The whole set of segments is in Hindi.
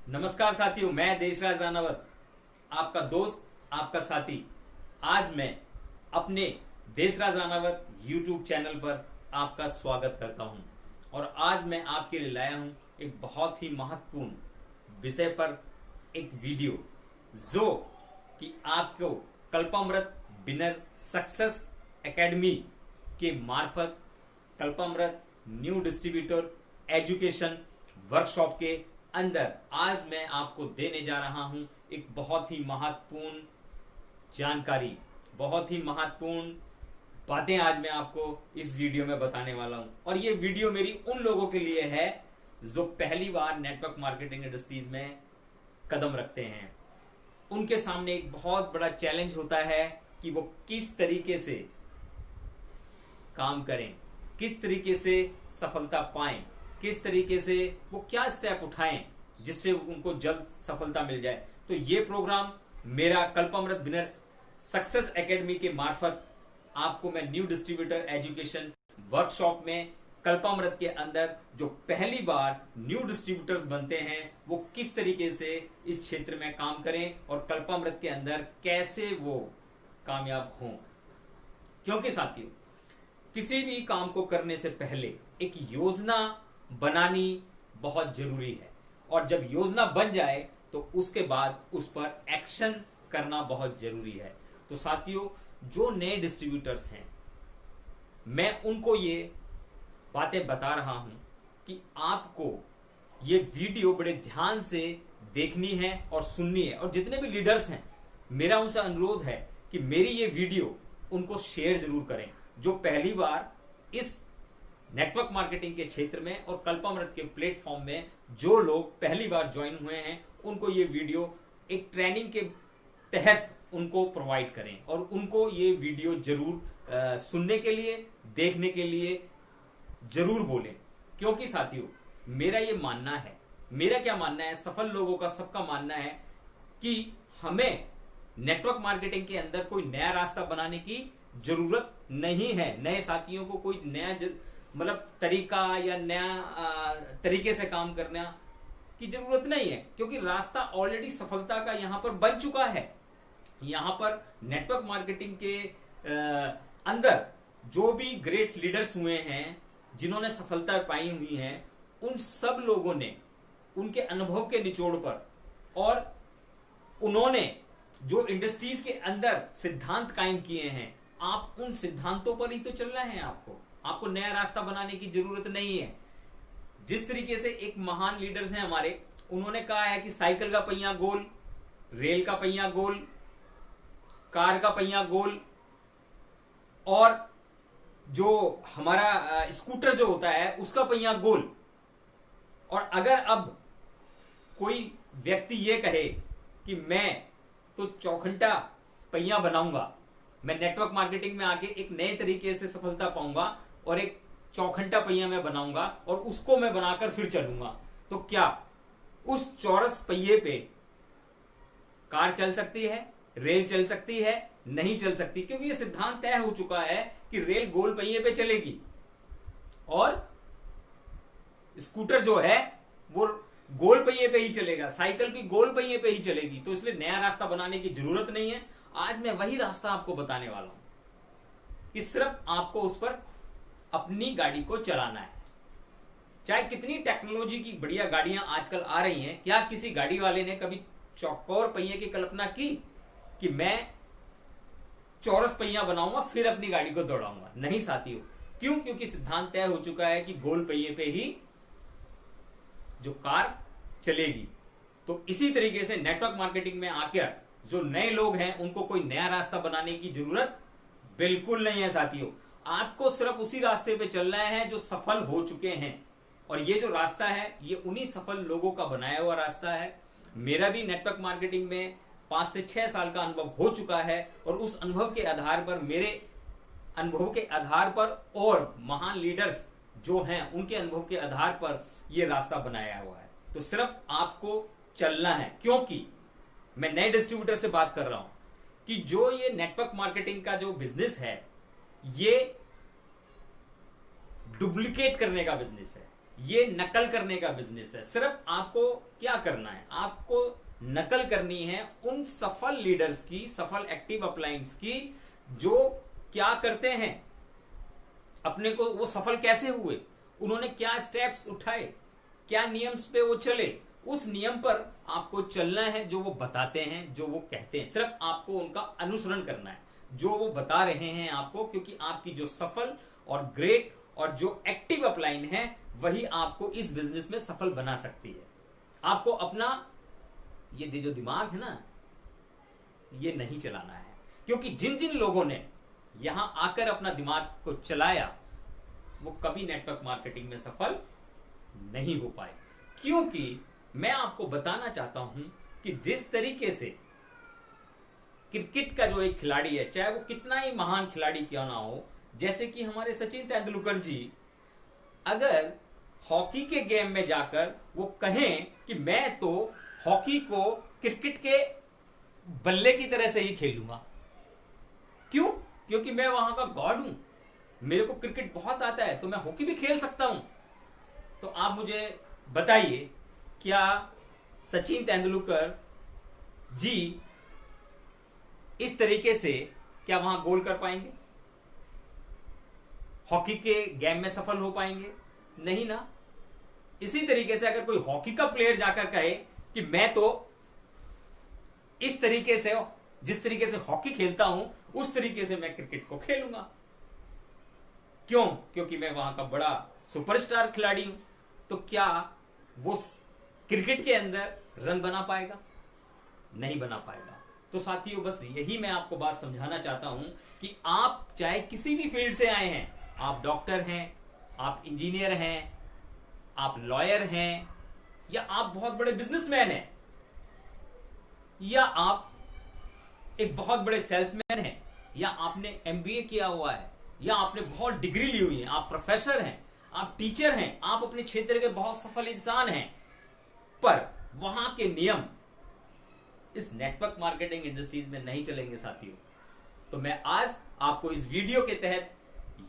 नमस्कार साथियों, मैं देशराज रानावत, आपका दोस्त, आपका साथी। आज मैं अपने देशराज रानावत यूट्यूब चैनल पर आपका स्वागत करता हूं और आज मैं आपके लिए लाया हूं एक बहुत ही महत्वपूर्ण विषय पर एक वीडियो जो कि आपको कल्पामृत बिनर सक्सेस एकेडमी के मार्फत कल्पामृत न्यू डिस्ट्रीब्यूटर एजुकेशन वर्कशॉप के अंदर आज मैं आपको देने जा रहा हूं एक बहुत ही महत्वपूर्ण जानकारी, बहुत ही महत्वपूर्ण बातें आज मैं आपको इस वीडियो में बताने वाला हूं। और ये वीडियो मेरी उन लोगों के लिए है जो पहली बार नेटवर्क मार्केटिंग इंडस्ट्रीज में कदम रखते हैं। उनके सामने एक बहुत बड़ा चैलेंज होता है कि वो किस तरीके से काम करें, किस तरीके से सफलता पाएं, किस तरीके से वो क्या स्टेप उठाएं जिससे उनको जल्द सफलता मिल जाए। तो ये प्रोग्राम मेरा कल्पामृत बिनर सक्सेस एकेडमी के मार्फत आपको मैं न्यू डिस्ट्रीब्यूटर एजुकेशन वर्कशॉप में कल्पामृत के अंदर जो पहली बार न्यू डिस्ट्रीब्यूटर्स बनते हैं वो किस तरीके से इस क्षेत्र में काम करें और कल्पामृत के अंदर कैसे वो कामयाब हों। क्योंकि साथियों, किसी भी काम को करने से पहले एक योजना बनानी बहुत जरूरी है और जब योजना बन जाए तो उसके बाद उस पर एक्शन करना बहुत जरूरी है। तो साथियों, जो नए डिस्ट्रीब्यूटर्स हैं मैं उनको ये बातें बता रहा हूं कि आपको ये वीडियो बड़े ध्यान से देखनी है और सुननी है। और जितने भी लीडर्स हैं मेरा उनसे अनुरोध है कि मेरी ये वीडियो उनको शेयर जरूर करें, जो पहली बार इस नेटवर्क मार्केटिंग के क्षेत्र में और कल्पामृत के प्लेटफॉर्म में जो लोग पहली बार ज्वाइन हुए हैं उनको ये वीडियो एक ट्रेनिंग के तहत उनको प्रोवाइड करें और उनको ये वीडियो जरूर सुनने के लिए, देखने के लिए जरूर बोलें। क्योंकि साथियों, मेरा ये मानना है, मेरा क्या मानना है, सफल लोगों का सबका मानना है कि हमें नेटवर्क मार्केटिंग के अंदर कोई नया रास्ता बनाने की जरूरत नहीं है। नए साथियों को कोई नया तरीका या नया तरीके से काम करने की जरूरत नहीं है, क्योंकि रास्ता ऑलरेडी सफलता का यहां पर बन चुका है। यहां पर नेटवर्क मार्केटिंग के अंदर जो भी ग्रेट लीडर्स हुए हैं, जिन्होंने सफलता पाई हुई है, उन सब लोगों ने उनके अनुभव के निचोड़ पर और उन्होंने जो इंडस्ट्रीज के अंदर सिद्धांत कायम किए हैं, आप उन सिद्धांतों पर ही तो चलना है। आपको नया रास्ता बनाने की जरूरत नहीं है। जिस तरीके से एक महान लीडर्स हैं हमारे, उन्होंने कहा है कि साइकिल का पहिया गोल, रेल का पहिया गोल, कार का पहिया गोल और जो हमारा स्कूटर जो होता है उसका पहिया गोल। और अगर अब कोई व्यक्ति ये कहे कि मैं तो चौखंटा पहिया बनाऊंगा, मैं नेटवर्क मार्केटिंग में आके एक नए तरीके से सफलता पाऊंगा और एक चौखंटा पहिया मैं बनाऊंगा और उसको मैं बनाकर फिर चलूंगा, तो क्या उस चौरस पहिए पे कार चल सकती है, रेल चल सकती है? नहीं चल सकती, क्योंकि ये सिद्धांत तय हो चुका है कि रेल गोल पहिए पे चलेगी और स्कूटर जो है वो गोल पहिए पे ही चलेगा, साइकिल भी गोल पहिए पे ही चलेगी। तो इसलिए नया रास्ता बनाने की जरूरत नहीं है। आज मैं वही रास्ता आपको बताने वाला हूं कि सिर्फ आपको उस पर अपनी गाड़ी को चलाना है। चाहे कितनी टेक्नोलॉजी की बढ़िया गाड़ियां आजकल आ रही हैं, क्या किसी गाड़ी वाले ने कभी चौकोर पहिए की कल्पना की कि मैं चौरस पहिया बनाऊंगा फिर अपनी गाड़ी को दौड़ाऊंगा? नहीं साथियों। क्यों? क्योंकि सिद्धांत तय हो चुका है कि गोल पहिए पे ही जो कार चलेगी। तो इसी तरीके से नेटवर्क मार्केटिंग में आकर जो नए लोग हैं उनको कोई नया रास्ता बनाने की जरूरत बिल्कुल नहीं है साथियों। आपको सिर्फ उसी रास्ते पे चलना है जो सफल हो चुके हैं, और ये जो रास्ता है ये उन्हीं सफल लोगों का बनाया हुआ रास्ता है। मेरा भी नेटवर्क मार्केटिंग में 5 से 6 साल का अनुभव हो चुका है और उस अनुभव के आधार पर, मेरे अनुभव के आधार पर और महान लीडर्स जो हैं उनके अनुभव के आधार पर यह रास्ता बनाया हुआ है। तो सिर्फ आपको चलना है। क्योंकि मैं नए डिस्ट्रीब्यूटर से बात कर रहा हूं कि जो ये नेटवर्क मार्केटिंग का जो बिजनेस है ये डुप्लीकेट करने का बिजनेस है। ये नकल करने का बिजनेस है। सिर्फ आपको क्या करना है, आपको नकल करनी है उन सफल लीडर्स की, सफल एक्टिव अपलायंस की, जो क्या करते हैं, अपने को वो सफल कैसे हुए, उन्होंने क्या स्टेप्स उठाए, क्या नियम्स पे वो चले, उस नियम पर आपको चलना है जो वो बताते हैं, जो वो कहते हैं। सिर्फ आपको उनका अनुसरण करना है जो वो बता रहे हैं आपको, क्योंकि आपकी जो सफल और ग्रेट और जो एक्टिव अपलाइन है वही आपको इस बिजनेस में सफल बना सकती है। आपको अपना ये जो दिमाग है ना, ये नहीं चलाना है, क्योंकि जिन जिन लोगों ने यहां आकर अपना दिमाग को चलाया वो कभी नेटवर्क मार्केटिंग में सफल नहीं हो पाए। क्योंकि मैं आपको बताना चाहता हूं कि जिस तरीके से क्रिकेट का जो एक खिलाड़ी है, चाहे वो कितना ही महान खिलाड़ी क्यों ना हो, जैसे कि हमारे सचिन तेंदुलकर जी, अगर हॉकी के गेम में जाकर वो कहें कि मैं तो हॉकी को क्रिकेट के बल्ले की तरह से ही खेलूंगा, क्यों? क्योंकि मैं वहां का गॉड हूं, मेरे को क्रिकेट बहुत आता है, तो मैं हॉकी भी खेल सकता हूं। तो आप मुझे बताइए, क्या सचिन तेंदुलकर जी इस तरीके से क्या वहां गोल कर पाएंगे? हॉकी के गेम में सफल हो पाएंगे? नहीं ना। इसी तरीके से अगर कोई हॉकी का प्लेयर जाकर कहे कि मैं तो इस तरीके से, जिस तरीके से हॉकी खेलता हूं उस तरीके से मैं क्रिकेट को खेलूंगा, क्यों? क्योंकि मैं वहां का बड़ा सुपरस्टार खिलाड़ी हूं। तो क्या वो क्रिकेट के अंदर रन बना पाएगा? नहीं बना पाएगा। तो साथियों, बस यही मैं आपको बात समझाना चाहता हूं कि आप चाहे किसी भी फील्ड से आए हैं, आप डॉक्टर हैं, आप इंजीनियर हैं, आप लॉयर हैं, या आप बहुत बड़े बिजनेसमैन हैं, या आप एक बहुत बड़े सेल्समैन हैं, या आपने एमबीए किया हुआ है, या आपने बहुत डिग्री ली हुई है, आप प्रोफेसर हैं, आप टीचर हैं, आप अपने क्षेत्र के बहुत सफल इंसान हैं, पर वहां के नियम इस नेटवर्क मार्केटिंग इंडस्ट्रीज में नहीं चलेंगे साथियों। तो मैं आज आपको इस वीडियो के तहत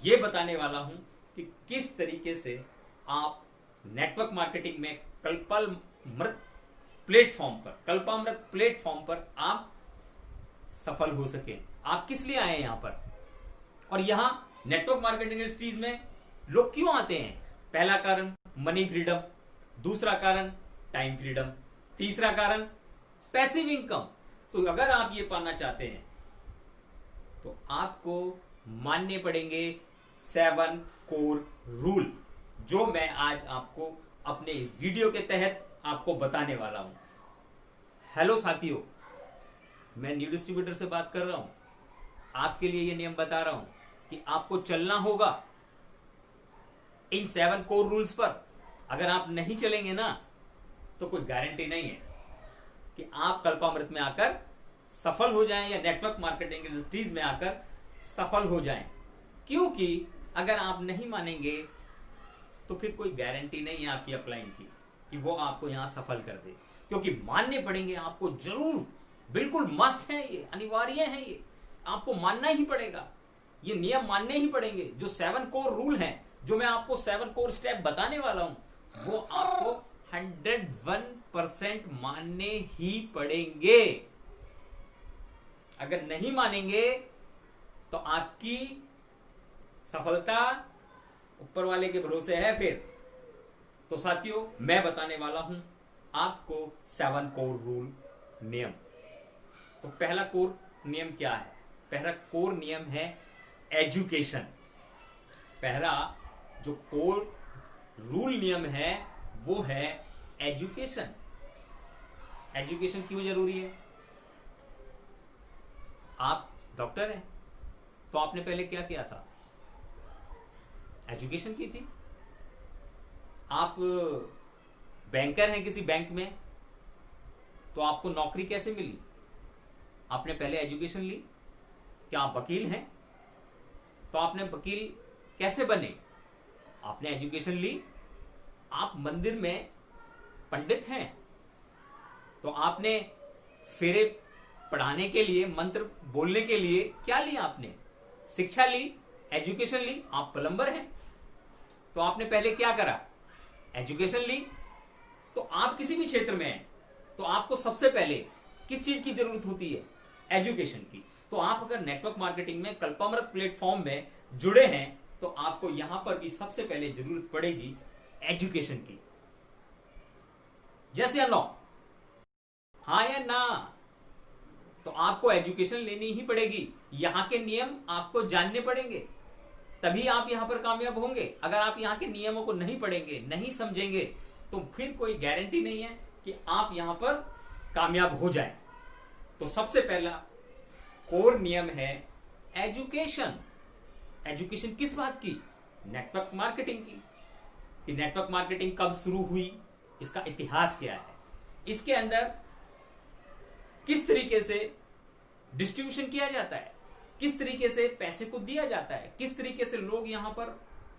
यह बताने वाला हूं कि किस तरीके से आप नेटवर्क मार्केटिंग में कल्पामृत प्लेटफॉर्म पर आप सफल हो सके। आप किस लिए आए हैं यहां पर, और यहां नेटवर्क मार्केटिंग इंडस्ट्रीज में लोग क्यों आते हैं? पहला कारण मनी फ्रीडम, दूसरा कारण टाइम फ्रीडम, तीसरा कारण पैसिव इनकम। तो अगर आप ये पाना चाहते हैं तो आपको मानने पड़ेंगे 7 कोर रूल, जो मैं आज आपको अपने इस वीडियो के तहत आपको बताने वाला हूं। हेलो साथियों, मैं न्यू डिस्ट्रीब्यूटर से बात कर रहा हूं। आपके लिए ये नियम बता रहा हूं कि आपको चलना होगा इन 7 कोर रूल्स पर। अगर आप नहीं चलेंगे ना तो कोई गारंटी नहीं है कि आप कल्पामृत में आकर सफल हो जाएं, या नेटवर्क मार्केटिंग इंडस्ट्रीज में आकर सफल हो जाएं। क्योंकि अगर आप नहीं मानेंगे तो फिर कोई गारंटी नहीं है आपकी अपलाइन की कि वो आपको यहां सफल कर दे। क्योंकि मानने पड़ेंगे आपको, जरूर, बिल्कुल मस्ट है, ये अनिवार्य है, ये आपको मानना ही पड़ेगा, ये नियम मानने ही पड़ेंगे। जो 7 कोर रूल हैं, जो मैं आपको 7 कोर स्टेप बताने वाला हूं, वो आपको 101% मानने ही पड़ेंगे। अगर नहीं मानेंगे तो आपकी सफलता ऊपर वाले के भरोसे है फिर। तो साथियों, मैं बताने वाला हूं आपको 7 कोर रूल नियम। तो पहला कोर नियम क्या है? पहला कोर नियम है एजुकेशन। पहला जो कोर रूल नियम है वो है एजुकेशन। एजुकेशन क्यों जरूरी है? आप डॉक्टर हैं तो आपने पहले क्या किया था? एजुकेशन की थी। आप बैंकर हैं किसी बैंक में तो आपको नौकरी कैसे मिली? आपने पहले एजुकेशन ली। क्या आप वकील हैं तो आपने वकील कैसे बने? आपने एजुकेशन ली। आप मंदिर में पंडित हैं तो आपने फेरे पढ़ाने के लिए, मंत्र बोलने के लिए क्या लिया? आपने शिक्षा ली, एजुकेशन ली। आप प्लम्बर हैं तो आपने पहले क्या करा? एजुकेशन ली, तो आप किसी भी क्षेत्र में हैं तो आपको सबसे पहले किस चीज की जरूरत होती है? एजुकेशन की। तो आप अगर नेटवर्क मार्केटिंग में कल्पामृत प्लेटफॉर्म में जुड़े हैं तो आपको यहां पर भी सबसे पहले जरूरत पड़ेगी एजुकेशन की। यस या नो? हाँ या ना? तो आपको एजुकेशन लेनी ही पड़ेगी, यहां के नियम आपको जानने पड़ेंगे, तभी आप यहां पर कामयाब होंगे। अगर आप यहां के नियमों को नहीं पढ़ेंगे, नहीं समझेंगे, तो फिर कोई गारंटी नहीं है कि आप यहां पर कामयाब हो जाएं। तो सबसे पहला कोर नियम है एजुकेशन। एजुकेशन किस बात की? नेटवर्क मार्केटिंग की। कि नेटवर्क मार्केटिंग कब शुरू हुई, इसका इतिहास क्या है, इसके अंदर किस तरीके से डिस्ट्रीब्यूशन किया जाता है, किस तरीके से पैसे को दिया जाता है, किस तरीके से लोग यहां पर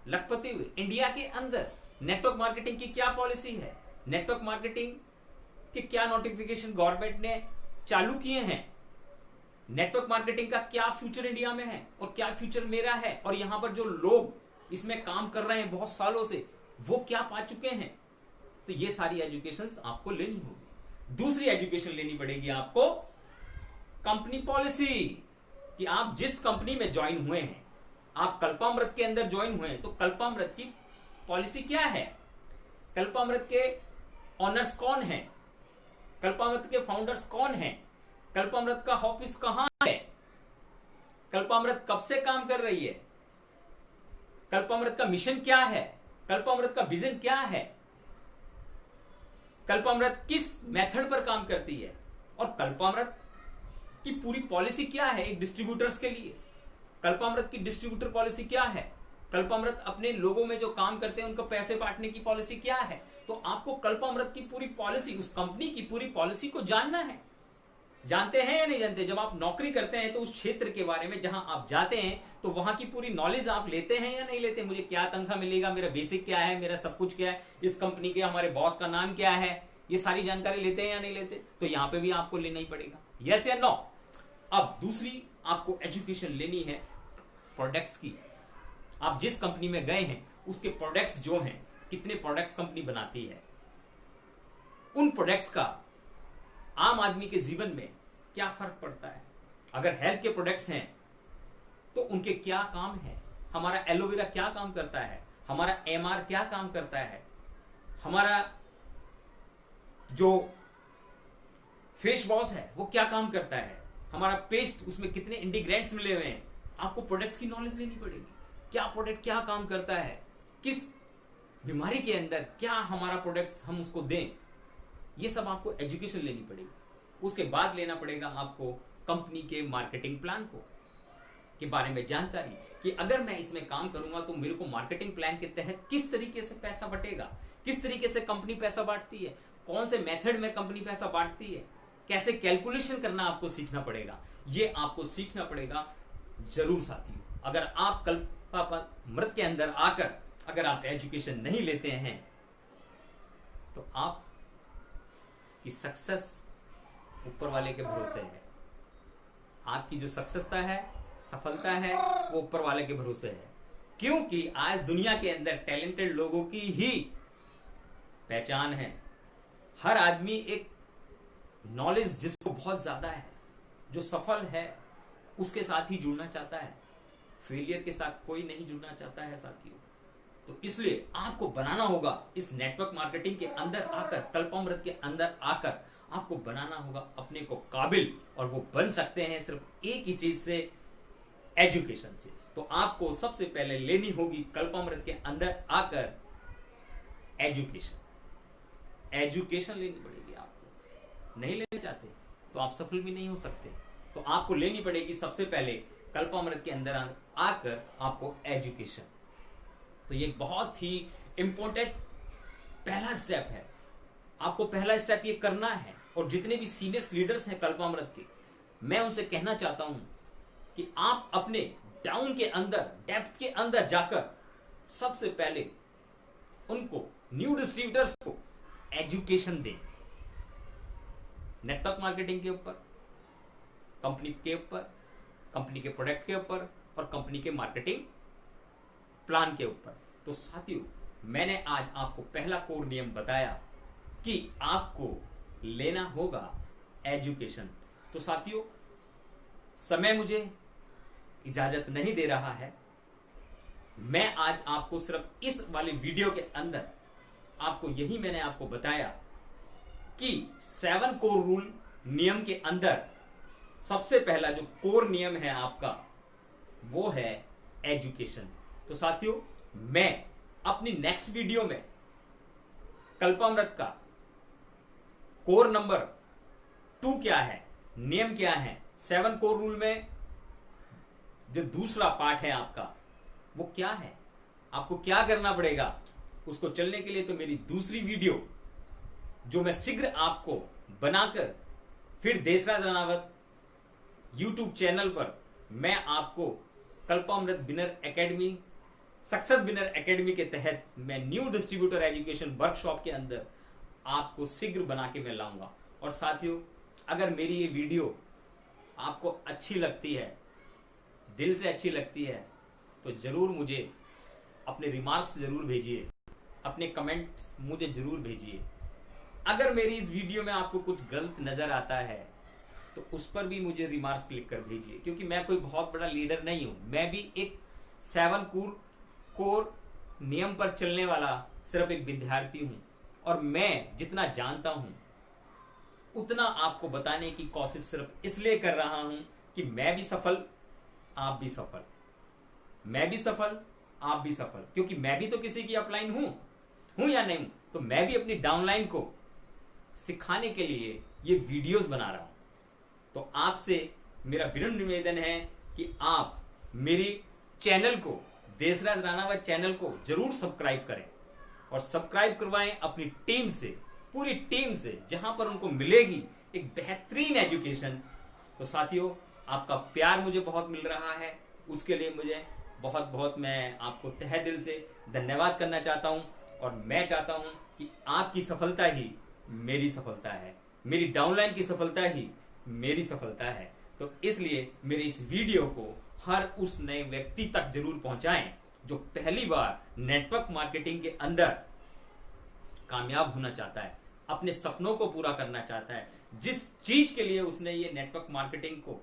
लखपति हुए। इंडिया के अंदर नेटवर्क मार्केटिंग की क्या पॉलिसी है, नेटवर्क मार्केटिंग के क्या नोटिफिकेशन गवर्नमेंट ने चालू किए हैं, नेटवर्क मार्केटिंग का क्या फ्यूचर इंडिया में है और क्या फ्यूचर मेरा है, और यहां पर जो लोग इसमें काम कर रहे हैं बहुत सालों से वो क्या पा चुके हैं। तो ये सारी एजुकेशन आपको लेनी होगी। दूसरी एजुकेशन लेनी पड़ेगी आपको कंपनी पॉलिसी, कि आप जिस कंपनी में ज्वाइन हुए हैं, आप कल्पामृत के अंदर ज्वाइन हुए हैं, तो कल्पामृत की पॉलिसी क्या है, कल्पामृत के ऑनर्स कौन है, कल्पामृत के फाउंडर्स कौन है, कल्पामृत का ऑफिस कहां है, कल्पामृत कब से काम कर रही है, कल्पामृत का मिशन क्या है, कल्पामृत का विजन क्या है, कल्पामृत किस मेथड पर काम करती है, और कल्पामृत की पूरी पॉलिसी क्या है एक डिस्ट्रीब्यूटर्स के लिए, कल्पामृत की डिस्ट्रीब्यूटर पॉलिसी क्या है, कल्पामृत अपने लोगों में जो काम करते हैं उनको पैसे बांटने की पॉलिसी क्या है। तो आपको कल्पामृत की पूरी पॉलिसी, उस कंपनी की पूरी पॉलिसी को जानना है। जानते हैं या नहीं जानते? जब आप नौकरी करते हैं तो उस क्षेत्र के बारे में जहां आप जाते हैं तो वहां की पूरी नॉलेज आप लेते हैं या नहीं लेते? मुझे क्या तनख्वाह मिलेगा, मेरा बेसिक क्या है, मेरा सब कुछ क्या है, इस कंपनी के हमारे बॉस का नाम क्या है, ये सारी जानकारी लेते हैं या नहीं लेते? तो यहां पे भी आपको लेना ही पड़ेगा। यस या नो? अब दूसरी आपको एजुकेशन लेनी है प्रोडक्ट्स की। आप जिस कंपनी में गए हैं उसके प्रोडक्ट्स जो हैं, कितने प्रोडक्ट्स कंपनी बनाती है, उन प्रोडक्ट्स का आम आदमी के जीवन में क्या फर्क पड़ता है। अगर हेल्थ के प्रोडक्ट्स हैं तो उनके क्या काम है, हमारा एलोवेरा क्या काम करता है, हमारा एमआर क्या काम करता है, हमारा जो फेस वॉश है वो क्या काम करता है, हमारा पेस्ट उसमें कितने इंग्रेडिएंट्स मिले हुए हैं। आपको प्रोडक्ट्स की नॉलेज लेनी पड़ेगी, क्या प्रोडक्ट क्या काम करता है, किस बीमारी के अंदर क्या हमारा प्रोडक्ट्स हम उसको दें, ये सब आपको एजुकेशन लेनी पड़ेगी। उसके बाद लेना पड़ेगा आपको कंपनी के मार्केटिंग प्लान को के बारे में जानकारी, कि अगर मैं इसमें काम करूंगा तो मेरे को मार्केटिंग प्लान के तहत किस तरीके से पैसा बटेगा, किस तरीके से कंपनी पैसा बांटती है, कौन से मेथड में कंपनी पैसा बांटती है, कैसे कैलकुलेशन करना आपको सीखना पड़ेगा। ये आपको सीखना पड़ेगा जरूर साथियों। अगर आप कल्पामृत के अंदर आकर अगर आप एजुकेशन नहीं लेते हैं तो आप की सक्सेस ऊपर वाले के भरोसे है। आपकी जो सक्सेसता है, सफलता है, वो ऊपर वाले के भरोसे है। क्योंकि आज दुनिया के अंदर टैलेंटेड लोगों की ही पहचान है। हर आदमी एक नॉलेज जिसको बहुत ज्यादा है, जो सफल है, उसके साथ ही जुड़ना चाहता है। फेलियर के साथ कोई नहीं जुड़ना चाहता है साथियों। तो इसलिए आपको बनाना होगा इस नेटवर्क मार्केटिंग के अंदर आकर, कल्पामृत के अंदर आकर आपको बनाना होगा अपने को काबिल, और वो बन सकते हैं सिर्फ एक ही चीज से, एजुकेशन से। तो आपको सबसे पहले लेनी होगी कल्पामृत के अंदर आकर एजुकेशन। एजुकेशन लेनी पड़ेगी आपको। नहीं लेना चाहते तो आप सफल भी नहीं हो सकते। तो आपको लेनी पड़ेगी सबसे पहले कल्पामृत के अंदर आकर आपको एजुकेशन। तो ये बहुत ही इंपॉर्टेंट पहला स्टेप है। आपको पहला स्टेप ये करना है। और जितने भी सीनियर्स लीडर्स हैं कल्पामृत के, मैं उनसे कहना चाहता हूं कि आप अपने डाउन के अंदर, डेप्थ के अंदर जाकर सबसे पहले उनको, न्यू डिस्ट्रीब्यूटर्स को एजुकेशन दें। नेटवर्क मार्केटिंग के ऊपर, कंपनी के ऊपर, कंपनी के प्रोडक्ट के ऊपर और कंपनी के मार्केटिंग प्लान के ऊपर। तो साथियों, मैंने आज आपको पहला कोर नियम बताया कि आपको लेना होगा एजुकेशन। तो साथियों, समय मुझे इजाजत नहीं दे रहा है। मैं आज आपको सिर्फ इस वाले वीडियो के अंदर आपको यही मैंने आपको बताया कि 7 कोर रूल नियम के अंदर सबसे पहला जो कोर नियम है आपका, वो है एजुकेशन। तो साथियों, मैं अपनी नेक्स्ट वीडियो में कल्पामृत का कोर नंबर 2 क्या है, नियम क्या है, 7 कोर रूल में जो दूसरा पार्ट है आपका, वो क्या है, आपको क्या करना पड़ेगा, उसको चलने के लिए तो मेरी दूसरी वीडियो जो मैं शीघ्र आपको बनाकर फिर देशराज राणावत YouTube चैनल पर मैं आपको कल्पामृत बिनर एकेडमी, सक्सेस बिनर एकेडमी के तहत मैं न्यू डिस्ट्रीब्यूटर एजुकेशन वर्कशॉप के अंदर आपको शीघ्र बना के मैं लाऊंगा। और साथियों, अगर मेरी ये वीडियो आपको अच्छी लगती है, दिल से अच्छी लगती है, तो जरूर मुझे अपने रिमार्क्स जरूर भेजिए, अपने कमेंट्स मुझे जरूर भेजिए। अगर मेरी इस वीडियो में आपको कुछ गलत नजर आता है तो उस पर भी मुझे रिमार्क्स लिखकर भेजिए, क्योंकि मैं कोई बहुत बड़ा लीडर नहीं हूं। मैं भी एक 7 कोर नियम पर चलने वाला सिर्फ एक विद्यार्थी हूं, और मैं जितना जानता हूं उतना आपको बताने की कोशिश सिर्फ इसलिए कर रहा हूं कि मैं भी सफल, आप भी सफल, मैं भी सफल, आप भी सफल, क्योंकि मैं भी तो किसी की अपलाइन हूं या नहीं हूं। तो मैं भी अपनी डाउनलाइन को सिखाने के लिए ये वीडियोस बना रहा हूं। तो आपसे मेरा विनम्र निवेदन है कि आप मेरी चैनल को, देशराज राणावत चैनल को जरूर सब्सक्राइब करें, और सब्सक्राइब करवाएं अपनी टीम से, पूरी टीम से, जहां पर उनको मिलेगी एक बेहतरीन एजुकेशन। तो साथियों, आपका प्यार मुझे बहुत मिल रहा है, उसके लिए मुझे बहुत बहुत मैं आपको तहे दिल से धन्यवाद करना चाहता हूं। और मैं चाहता हूं कि आपकी सफलता ही मेरी सफलता है, मेरी डाउनलाइन की सफलता ही मेरी सफलता है। तो इसलिए मेरे इस वीडियो को हर उस नए व्यक्ति तक जरूर पहुंचाएं जो पहली बार नेटवर्क मार्केटिंग के अंदर कामयाब होना चाहता है, अपने सपनों को पूरा करना चाहता है, जिस चीज के लिए उसने ये नेटवर्क मार्केटिंग को,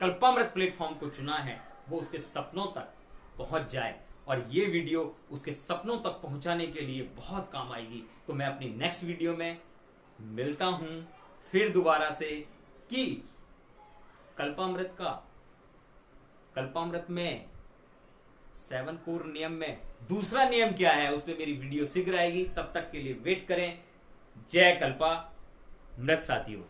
कल्पामृत प्लेटफॉर्म को चुना है, वो उसके सपनों तक पहुंच जाए, और ये वीडियो उसके सपनों तक पहुंचाने के लिए बहुत काम आएगी। तो मैं अपनी नेक्स्ट वीडियो में मिलता हूं फिर दोबारा से कि कल्पामृत में 7 कोर नियम में दूसरा नियम क्या है, उस पर मेरी वीडियो शीघ्र आएगी। तब तक के लिए वेट करें। जय कल्पामृत साथियों।